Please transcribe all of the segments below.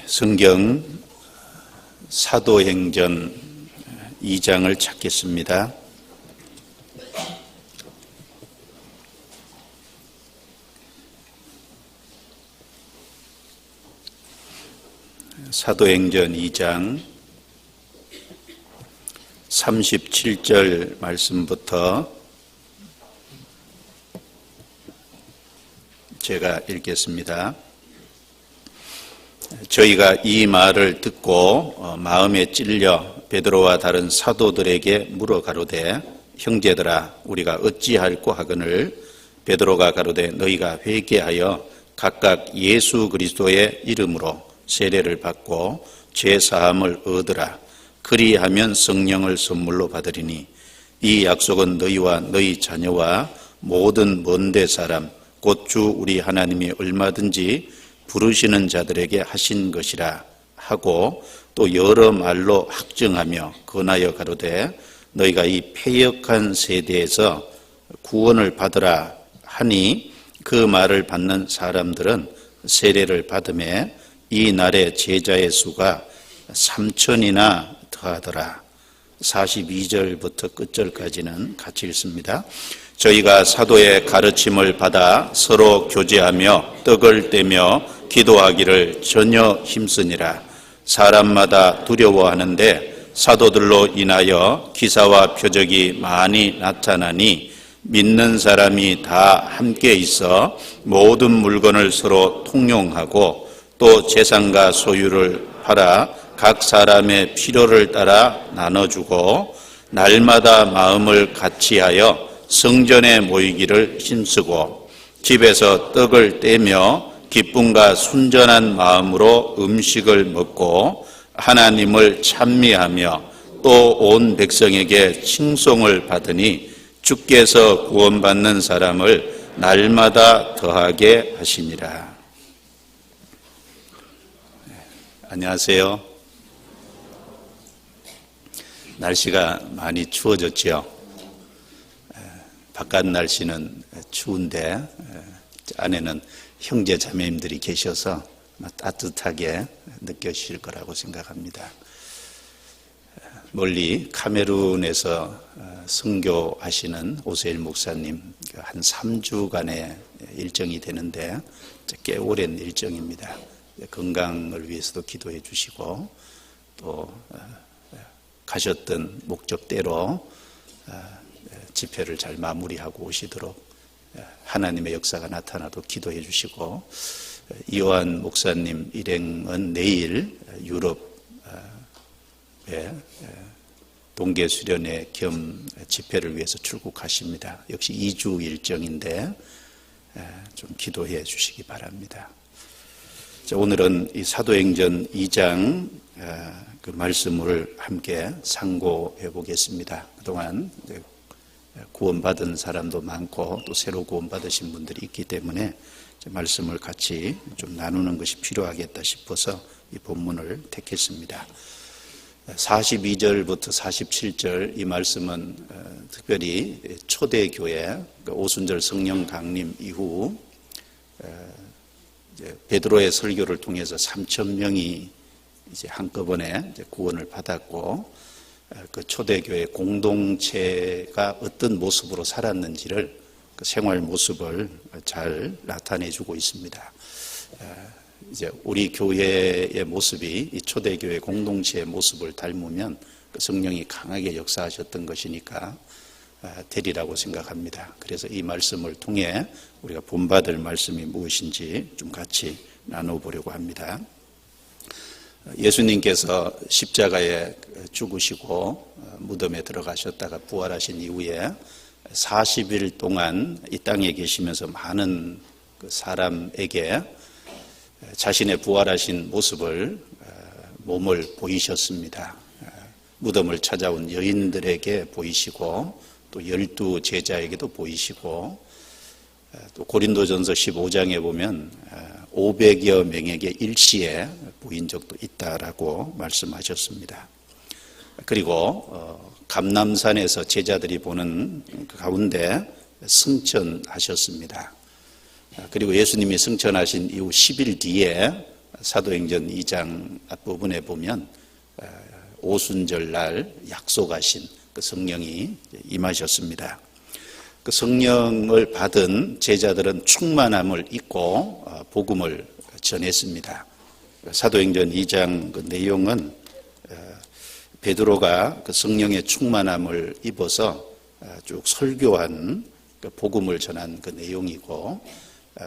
성경 사도행전 2장을 찾겠습니다. 사도행전 2장 37절 말씀부터 제가 읽겠습니다. 저희가 이 말을 듣고 마음에 찔려 베드로와 다른 사도들에게 물어 가로되 형제들아 우리가 어찌할꼬 하거늘 베드로가 가로되 너희가 회개하여 각각 예수 그리스도의 이름으로 세례를 받고 죄 사함을 얻으라. 그리하면 성령을 선물로 받으리니 이 약속은 너희와 너희 자녀와 모든 먼데 사람 곧 주 우리 하나님이 얼마든지 부르시는 자들에게 하신 것이라 하고 또 여러 말로 확증하며 권하여 가로되 너희가 이 패역한 세대에서 구원을 받으라 하니 그 말을 받는 사람들은 세례를 받음에 이 날의 제자의 수가 3,000이나 더하더라. 42절부터 끝절까지는 같이 읽습니다. 저희가 사도의 가르침을 받아 서로 교제하며 떡을 떼며 기도하기를 전혀 힘쓰니라. 사람마다 두려워하는데 사도들로 인하여 기사와 표적이 많이 나타나니 믿는 사람이 다 함께 있어 모든 물건을 서로 통용하고 또 재산과 소유를 팔아 각 사람의 필요를 따라 나눠주고 날마다 마음을 같이하여 성전에 모이기를 힘쓰고 집에서 떡을 떼며 기쁨과 순전한 마음으로 음식을 먹고 하나님을 찬미하며 또 온 백성에게 칭송을 받으니 주께서 구원받는 사람을 날마다 더하게 하시니라. 안녕하세요. 날씨가 많이 추워졌죠. 바깥 날씨는 추운데 안에는 형제 자매님들이 계셔서 따뜻하게 느껴지실 거라고 생각합니다. 멀리 카메룬에서 선교하시는 오세일 목사님 한 3주간의 일정이 되는데 꽤 오랜 일정입니다. 건강을 위해서도 기도해 주시고 또 가셨던 목적대로 집회를 잘 마무리하고 오시도록 하나님의 역사가 나타나도록 기도해 주시고 이호한 목사님 일행은 내일 유럽에 동계 수련회 겸 집회를 위해서 출국하십니다. 역시 2주 일정인데 좀 기도해 주시기 바랍니다. 자, 오늘은 이 사도행전 2장 그 말씀을 함께 상고해 보겠습니다. 그동안 구원받은 사람도 많고 또 새로 구원받으신 분들이 있기 때문에 말씀을 같이 좀 나누는 것이 필요하겠다 싶어서 이 본문을 택했습니다. 42절부터 47절 이 말씀은 특별히 초대교회 오순절 성령 강림 이후 베드로의 설교를 통해서 3,000명이 이제 한꺼번에 구원을 받았고 그 초대교회 공동체가 어떤 모습으로 살았는지를 그 생활 모습을 잘 나타내주고 있습니다. 이제 우리 교회의 모습이 이 초대교회 공동체의 모습을 닮으면 그 성령이 강하게 역사하셨던 것이니까 되리라고 생각합니다. 그래서 이 말씀을 통해 우리가 본받을 말씀이 무엇인지 좀 같이 나눠보려고 합니다. 예수님께서 십자가에 죽으시고 무덤에 들어가셨다가 부활하신 이후에 40일 동안 이 땅에 계시면서 많은 그 사람에게 자신의 부활하신 모습을 몸을 보이셨습니다. 무덤을 찾아온 여인들에게 보이시고 또 12 제자에게도 보이시고 또 고린도전서 15장에 보면 500여 명에게 일시에 보인 적도 있다라고 말씀하셨습니다. 그리고 감람산에서 제자들이 보는 그 가운데 승천하셨습니다. 그리고 예수님이 승천하신 이후 10일 뒤에 사도행전 2장 앞부분에 보면 오순절 날 약속하신 그 성령이 임하셨습니다. 그 성령을 받은 제자들은 충만함을 입고 복음을 전했습니다. 사도행전 2장 그 내용은 베드로가 그 성령의 충만함을 입어서 쭉 설교한 그 복음을 전한 그 내용이고,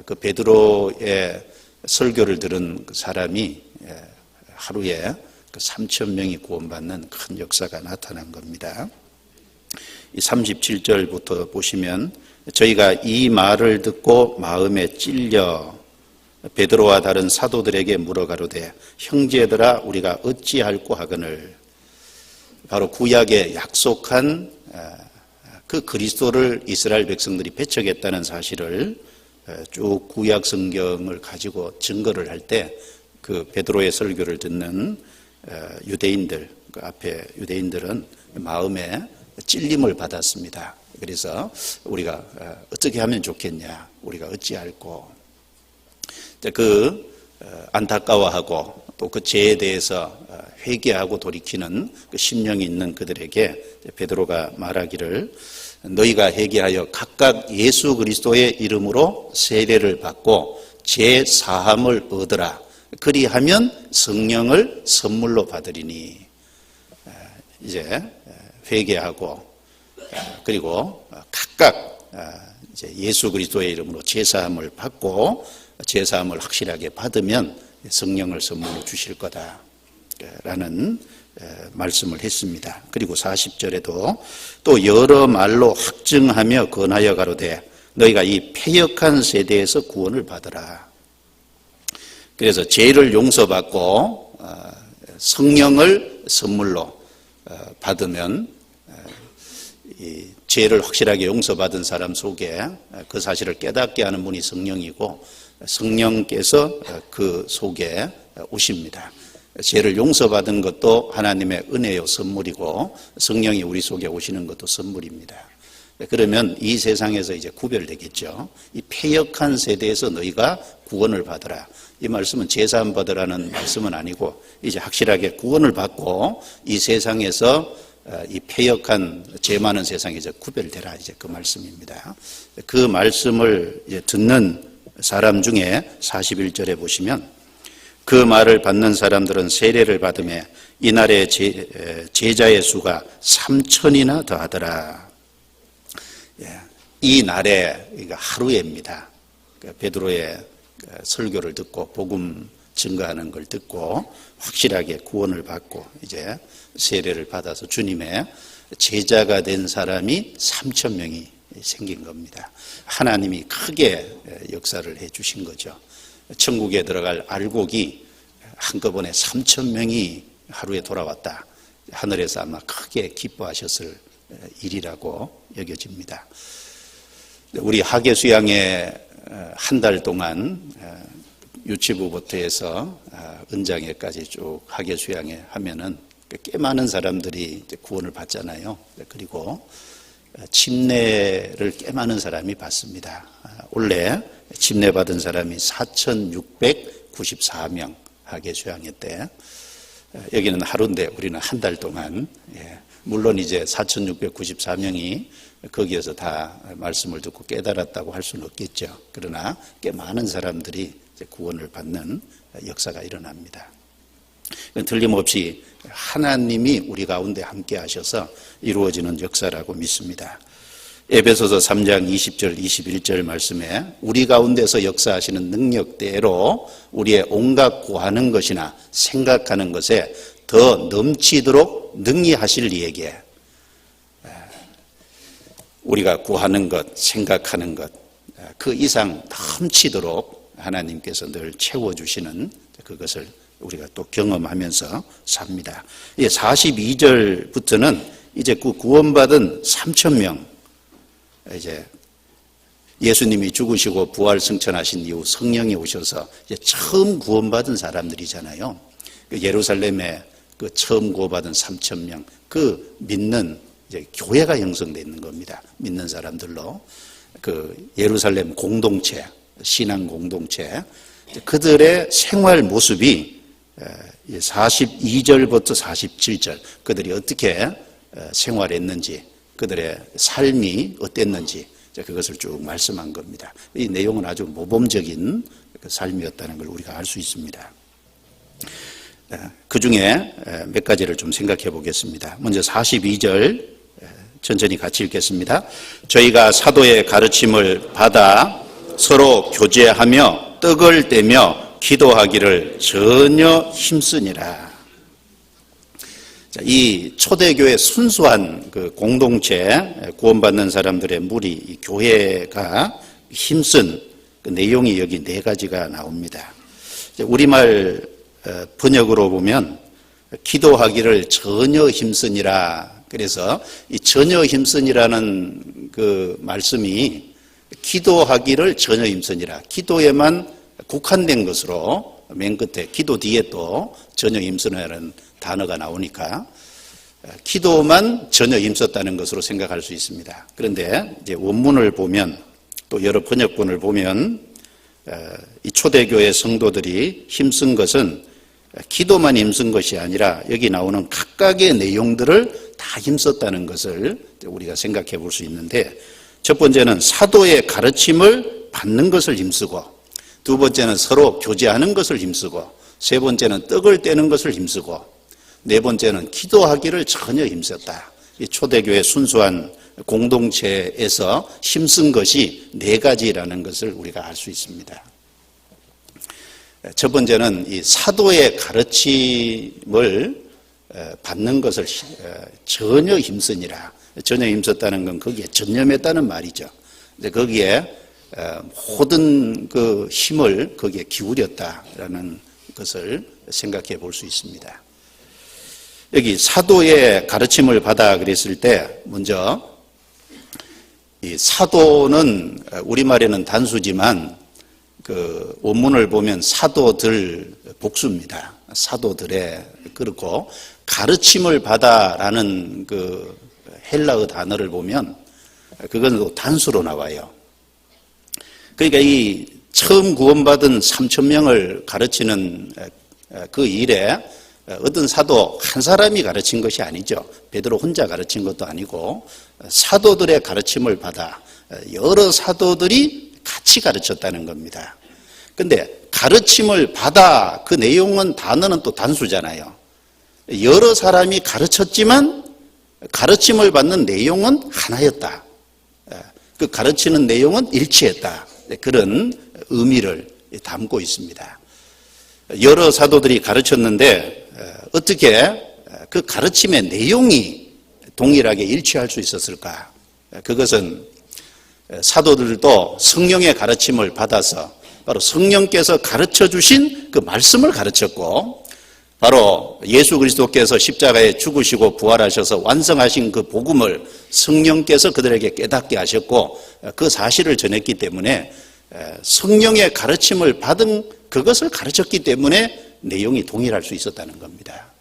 그 베드로의 설교를 들은 그 사람이 하루에 그 3,000명이 구원받는 큰 역사가 나타난 겁니다. 이 37절부터 보시면, 저희가 이 말을 듣고 마음에 찔려 베드로와 다른 사도들에게 물어가로되 형제들아 우리가 어찌할꼬 하거늘. 바로 구약에 약속한 그 그리스도를 이스라엘 백성들이 배척했다는 사실을 쭉 구약 성경을 가지고 증거를 할 때 그 베드로의 설교를 듣는 유대인들, 그 앞에 유대인들은 마음에 찔림을 받았습니다. 그래서 우리가 어떻게 하면 좋겠냐, 우리가 어찌할꼬. 그 안타까워하고 또 그 죄에 대해서 회개하고 돌이키는 그 심령이 있는 그들에게 베드로가 말하기를, 너희가 회개하여 각각 예수 그리스도의 이름으로 세례를 받고 죄 사함을 얻으라. 그리하면 성령을 선물로 받으리니. 이제 회개하고 그리고 각각 이제 예수 그리스도의 이름으로 죄 사함을 받고 죄 사함을 확실하게 받으면 성령을 선물로 주실 거다라는 말씀을 했습니다. 그리고 40절에도 또 여러 말로 확증하며 권하여 가로되 너희가 이 패역한 세대에서 구원을 받으라. 그래서 죄를 용서받고 성령을 선물로 받으면 이 죄를 확실하게 용서받은 사람 속에 그 사실을 깨닫게 하는 분이 성령이고, 성령께서 그 속에 오십니다. 죄를 용서받은 것도 하나님의 은혜요 선물이고, 성령이 우리 속에 오시는 것도 선물입니다. 그러면 이 세상에서 이제 구별되겠죠. 이 패역한 세대에서 너희가 구원을 받으라. 이 말씀은 제사함 받으라는 말씀은 아니고, 이제 확실하게 구원을 받고 이 세상에서 이 패역한 죄 많은 세상에서 구별되라, 이제 그 말씀입니다. 그 말씀을 이제 듣는 사람 중에 41절에 보시면, 그 말을 받는 사람들은 세례를 받으며 이날의 제자의 수가 3,000이나 더하더라. 이 날에, 하루에입니다. 베드로의 설교를 듣고 복음 증거하는 걸 듣고 확실하게 구원을 받고 이제 세례를 받아서 주님의 제자가 된 사람이 3,000명이 생긴 겁니다. 하나님이 크게 역사를 해 주신 거죠. 천국에 들어갈 알곡이 한꺼번에 3,000명이 하루에 돌아왔다. 하늘에서 아마 크게 기뻐하셨을 일이라고 여겨집니다. 우리 하계 수양에 한 달 동안 유치부부터 해서 은장회까지 쭉 하계 수양회 하면은 꽤 많은 사람들이 구원을 받잖아요. 그리고 침례를 꽤 많은 사람이 받습니다. 원래 침례 받은 사람이 4,694명 하계 수양회 때, 여기는 하루인데 우리는 한 달 동안, 물론 이제 4,694명이 거기에서 다 말씀을 듣고 깨달았다고 할 수는 없겠죠. 그러나 꽤 많은 사람들이 이제 구원을 받는 역사가 일어납니다. 틀림없이 하나님이 우리 가운데 함께 하셔서 이루어지는 역사라고 믿습니다. 에베소서 3장 20절 21절 말씀에 우리 가운데서 역사하시는 능력대로 우리의 온갖 구하는 것이나 생각하는 것에 더 넘치도록 능히 하실 이에게, 우리가 구하는 것, 생각하는 것, 그 이상 넘치도록 하나님께서 늘 채워주시는 그것을 우리가 또 경험하면서 삽니다. 42절부터는 이제 그 구원받은 3,000명, 이제 예수님이 죽으시고 부활 승천하신 이후 성령이 오셔서 이제 처음 구원받은 사람들이잖아요. 예루살렘에 그 처음 구원받은 3,000명, 그 믿는 이제 교회가 형성되어 있는 겁니다. 믿는 사람들로 그 예루살렘 공동체, 신앙 공동체, 그들의 생활 모습이 42절부터 47절 그들이 어떻게 생활했는지, 그들의 삶이 어땠는지 그것을 쭉 말씀한 겁니다. 이 내용은 아주 모범적인 삶이었다는 걸 우리가 알 수 있습니다. 그 중에 몇 가지를 좀 생각해 보겠습니다. 먼저 42절 천천히 같이 읽겠습니다. 저희가 사도의 가르침을 받아 서로 교제하며 떡을 떼며 기도하기를 전혀 힘쓰니라. 이 초대교회 순수한 그 공동체, 구원받는 사람들의 무리, 이 교회가 힘쓴 그 내용이 여기 네 가지가 나옵니다. 우리말 번역으로 보면 기도하기를 전혀 힘쓰니라. 그래서 이 전혀 힘쓰니라는 그 말씀이 기도하기를 전혀 힘쓰니라. 기도에만 국한된 것으로 맨 끝에 기도 뒤에 또 전혀 힘쓰니라는 단어가 나오니까 기도만 전혀 힘썼다는 것으로 생각할 수 있습니다. 그런데 이제 원문을 보면 또 여러 번역본을 보면 이 초대교회 성도들이 힘쓴 것은 기도만 힘쓴 것이 아니라 여기 나오는 각각의 내용들을 다 힘썼다는 것을 우리가 생각해 볼 수 있는데, 첫 번째는 사도의 가르침을 받는 것을 힘쓰고, 두 번째는 서로 교제하는 것을 힘쓰고, 세 번째는 떡을 떼는 것을 힘쓰고, 네 번째는 기도하기를 전혀 힘썼다. 이 초대교회 순수한 공동체에서 힘쓴 것이 네 가지라는 것을 우리가 알 수 있습니다. 첫 번째는 이 사도의 가르침을 받는 것을 전혀 힘쓰니라. 전혀 힘썼다는 건 거기에 전념했다는 말이죠. 거기에 모든 그 힘을 거기에 기울였다라는 것을 생각해 볼 수 있습니다. 여기 사도의 가르침을 받아 그랬을 때 먼저 이 사도는 우리말에는 단수지만 그 원문을 보면 사도들 복수입니다. 사도들의, 그렇고 가르침을 받아라는 그 헬라어 단어를 보면 그건 또 단수로 나와요. 그러니까 이 처음 구원받은 3,000명을 가르치는 그 일에 어떤 사도 한 사람이 가르친 것이 아니죠. 베드로 혼자 가르친 것도 아니고 사도들의 가르침을 받아 여러 사도들이 같이 가르쳤다는 겁니다. 근데 가르침을 받아 그 내용은 단어는 또 단수잖아요. 여러 사람이 가르쳤지만 가르침을 받는 내용은 하나였다. 그 가르치는 내용은 일치했다. 그런 의미를 담고 있습니다. 여러 사도들이 가르쳤는데 어떻게 그 가르침의 내용이 동일하게 일치할 수 있었을까? 그것은 사도들도 성령의 가르침을 받아서 바로 성령께서 가르쳐 주신 그 말씀을 가르쳤고, 바로 예수 그리스도께서 십자가에 죽으시고 부활하셔서 완성하신 그 복음을 성령께서 그들에게 깨닫게 하셨고 그 사실을 전했기 때문에 성령의 가르침을 받은 그것을 가르쳤기 때문에 내용이 동일할 수 있었다는 겁니다.